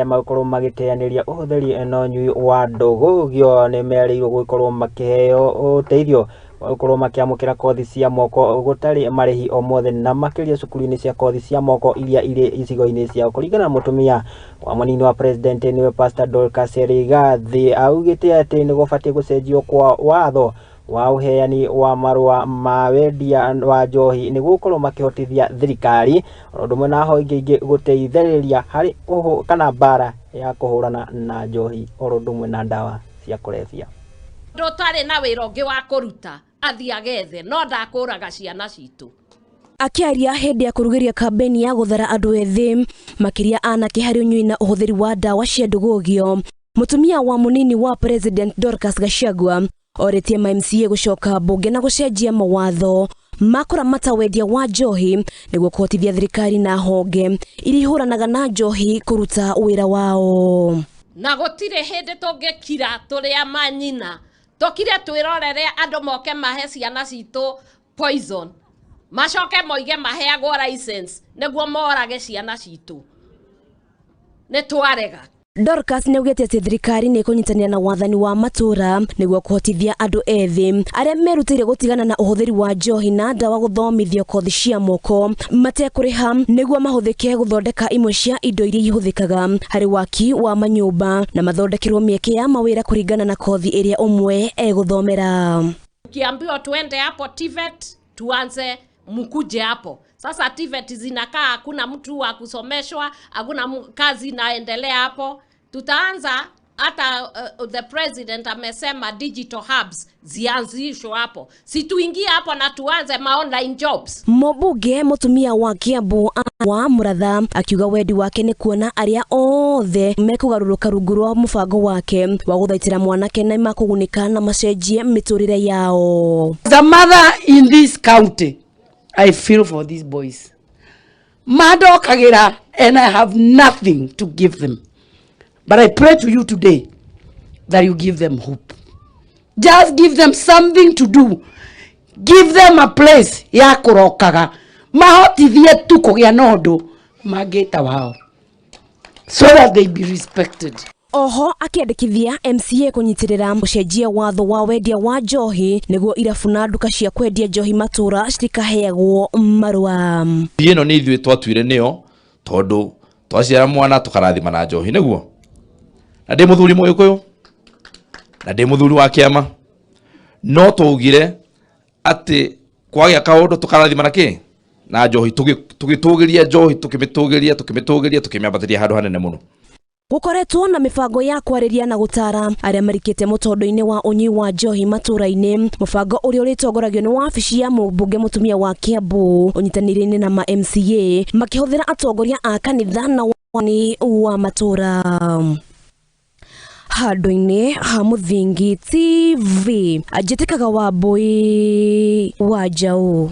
Makorwo magiteaniria uhuthiri no unyui wa ndugugio ni merirwo gukorwo makiheo uteithio gukorwo makiamukira kothi cia moko gutari marihi o mothe na makiria cukuruini cia kothi cia moko iria iri icigoini cia kuringana na mutumia wa munini wa president niwe Pastor Dorcas Rigathi augite ati ni gubatie gucenjio kwa watho wa uheani wa marua ma wendia wa njohi ni gukorwo makihotithia thirikari ndumwe na ho ingi guteithĩrĩria hari kana bara ya kuhurana na njohi ndumwe na ndawa cia kulevya. Ndotare na wĩra ũngĩ wa kũruta athi agethe no ndakũraga ciana citu. Akiaria hindi ya kurugiria kampeni ya guthara andu ethi makiria anake hari unyui na uhuthiri wa ndawa cia ndugugio, mutumia wa munini wa president Dorcas Gachagua oretie MCA gucoka bunge na gucenjia mawatho makora matawendia wa njohi niguo kuhotithia thirikari na honge iri huranaga na njohi kuruta wira wao. Na gutire hindi tungikira turia manyina tokire twirorere andu moke mahe ciana citu poison macoke moige maheagwo license niguo morage ciana citu ni twarega. Dorcas neugete ati thirikari ni kunyitania na wathani wa matura niguo kuhotithia andu ethi aria merutire gutigana na uhuthiri wa njohi na ndawa guthomithio kothi cia moko matekuriha niguo mahuthike guthondeka imwe cia indo iria ihuthikaga hari waki wa manyumba na mathondekirwo mieke ya mawira kuringana na kothi iria umwe guthomera. Kiambiwa tuende hapo TVET tuanze mkuje hapo. Sasa TVET zinakaa hakuna mtu wa kusomeshwa, hakuna kazi inaendelea hapo. Tutaanza hata the president amesema digital hubs zianzishwe hapo. Si tuingie hapo na tuanze ma online jobs. Mobuge mutumia wa Kiambu wa Muratha akiuga wedi wake ni kuona aria othe mekugaruruka rungu rwa mubango wake wa guthaitira mwanake na makugunika na macenjie miturire yao. As a mother in this county, I feel for these boys. Madokagira, and I have nothing to give them. But I pray to you today that you give them hope. Just give them something to do. Give them a place ya kurokaga. Mahotithie tu kugia nondo mageta wao. So that they be respected. Oho akiandikithia MCA kunyitirira gucenjia watho wa wendia wa njohi niguo irafuna nduka cia kwendia njohi matura citikaheagwo marua. Ino ni ithuĩ twatuire nĩo tondu twaciara mwana tukarathima na njohi niguo. Na ndi muthuri Mũgĩkũyũ na ndi muthuri wa kĩama no tugire ati kwagĩa kaundu tukarathima na kĩ na njohi tugitugiria njohi tukimitugiria tukimiambatĩria handu hanene muno. Gukoretwo na mibango ya kwariria na gutara aria marikite mutondo-ini wa unyui wa njohi matura-ini mubango uria uritongoragio ni wabici ya mubunge mutumia wa Kiambu unyitanire-ini na ma MCA makihuthira atongoria a kanitha na wani wa matura. Handu-ini ha Muthingi TV ajitikaga Wambui wa Njau.